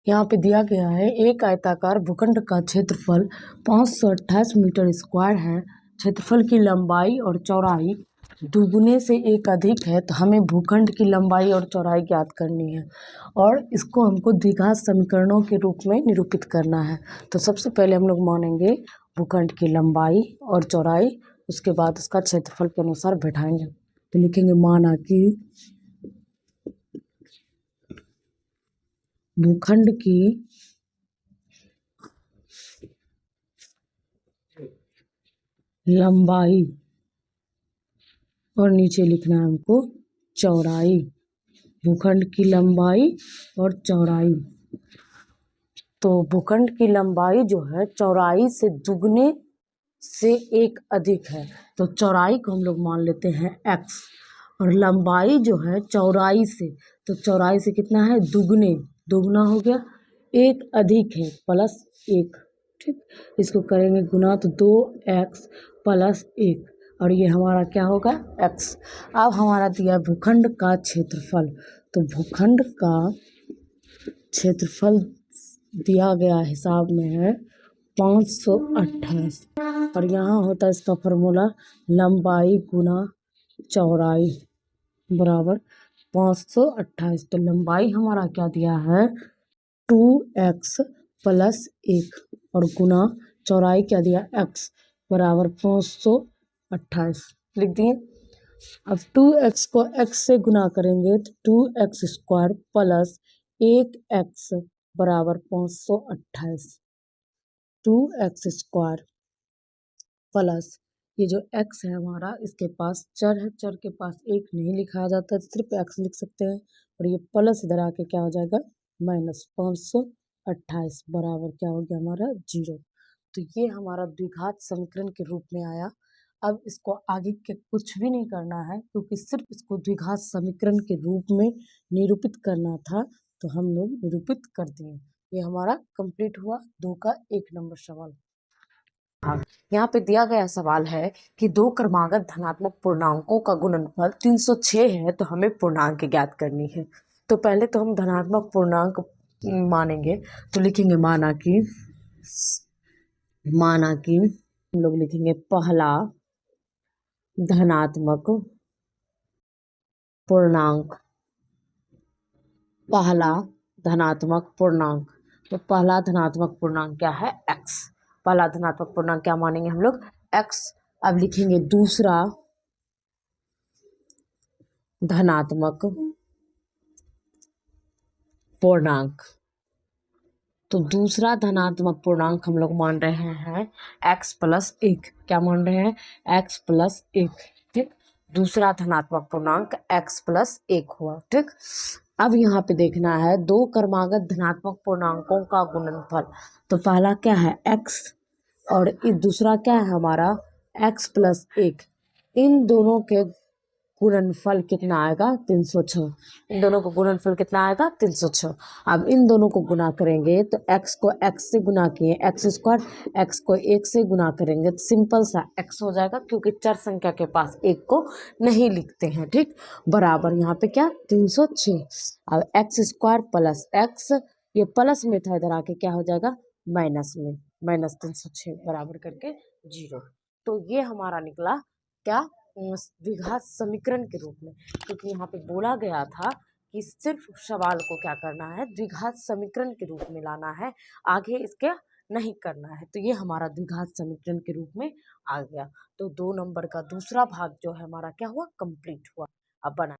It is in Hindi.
यहाँ पे दिया गया है एक आयताकार भूखंड का क्षेत्रफल 528 मीटर स्क्वायर है। क्षेत्रफल की लंबाई और चौड़ाई दुगुने से एक अधिक है। तो हमें भूखंड की लंबाई और चौड़ाई ज्ञात करनी है और इसको हमको द्विघात समीकरणों के रूप में निरूपित करना है। तो सबसे पहले हम लोग मानेंगे भूखंड की लंबाई और चौड़ाई, उसके बाद उसका क्षेत्रफल के अनुसार बैठाएंगे। तो लिखेंगे माना कि भूखंड की लंबाई और नीचे लिखना है हमको चौड़ाई। भूखंड की लंबाई और चौड़ाई, तो भूखंड की लंबाई जो है चौड़ाई से दुगने से एक अधिक है। तो चौड़ाई को हम लोग मान लेते हैं x और लंबाई जो है चौड़ाई से, तो चौड़ाई से कितना है दुगने, दुगना हो गया, एक अधिक है प्लस एक। ठीक, इसको करेंगे गुना तो 2x प्लस एक और ये हमारा क्या होगा x। अब हमारा दिया भूखंड का क्षेत्रफल, तो भूखंड का क्षेत्रफल दिया गया हिसाब में है 528 और यहाँ होता है इसका फॉर्मूला लंबाई गुना चौड़ाई बराबर 528। तो लंबाई हमारा क्या दिया है 2x प्लस एक और गुना चौड़ाई क्या दिया x बराबर 528 लिख दिए। अब 2x को x से गुना करेंगे तो 2x स्क्वायर प्लस 1x बराबर 528। 2x स्क्वायर प्लस ये जो x है हमारा, इसके पास चर है, चर के पास एक नहीं लिखा जाता, सिर्फ x लिख सकते हैं और ये प्लस इधर आके क्या हो जाएगा माइनस 528 बराबर क्या हो गया हमारा 0। तो ये हमारा द्विघात समीकरण के रूप में आया। अब इसको आगे के कुछ भी नहीं करना है क्योंकि सिर्फ इसको द्विघात समीकरण के रूप में निरूपित करना था, तो हम लोग निरूपित कर दिए। ये हमारा कंप्लीट हुआ 2 का 1 नंबर सवाल। यहाँ पे दिया गया सवाल है कि दो क्रमागत धनात्मक पूर्णांकों का गुणनफल 306 है, तो हमें पूर्णांक ज्ञात करनी है। तो पहले तो हम धनात्मक पूर्णांक मानेंगे, तो लिखेंगे माना कि हम लोग लिखेंगे पहला धनात्मक पूर्णांक, पहला धनात्मक पूर्णांक। तो पहला धनात्मक पूर्णांक क्या है x। पहला धनात्मक पूर्णांक क्या मानेंगे हम लोग x। अब लिखेंगे दूसरा धनात्मक पूर्णांक, तो दूसरा धनात्मक पूर्णांक हम लोग मान रहे हैं x प्लस एक। क्या मान रहे हैं x प्लस एक। ठीक, दूसरा धनात्मक पूर्णांक x प्लस एक हुआ। ठीक, अब यहाँ पे देखना है दो क्रमागत धनात्मक पूर्णांकों का गुणनफल। तो पहला क्या है x और दूसरा क्या है हमारा x प्लस एक। इन दोनों के गुणनफल कितना आएगा 306। इन दोनों को गुणनफल कितना आएगा 306। अब इन दोनों को गुना करेंगे तो x को x से गुना किए x स्क्वायर, x को एक से गुना करेंगे तो सिंपल सा x हो जाएगा क्योंकि चर संख्या के पास एक को नहीं लिखते हैं। ठीक, बराबर यहाँ पे क्या 306। अब x स्क्वायर प्लस x, ये प्लस में था इधर आके क्या हो जाएगा माइनस में, माइनस 306 बराबर करके 0। तो ये हमारा निकला क्या द्विघात समीकरण के रूप में, क्योंकि यहाँ पे बोला गया था कि सिर्फ सवाल को क्या करना है द्विघात समीकरण के रूप में लाना है, आगे इसके नहीं करना है। तो ये हमारा द्विघात समीकरण के रूप में आ गया। तो 2 नंबर का दूसरा भाग जो है हमारा क्या हुआ कंप्लीट हुआ। अब बना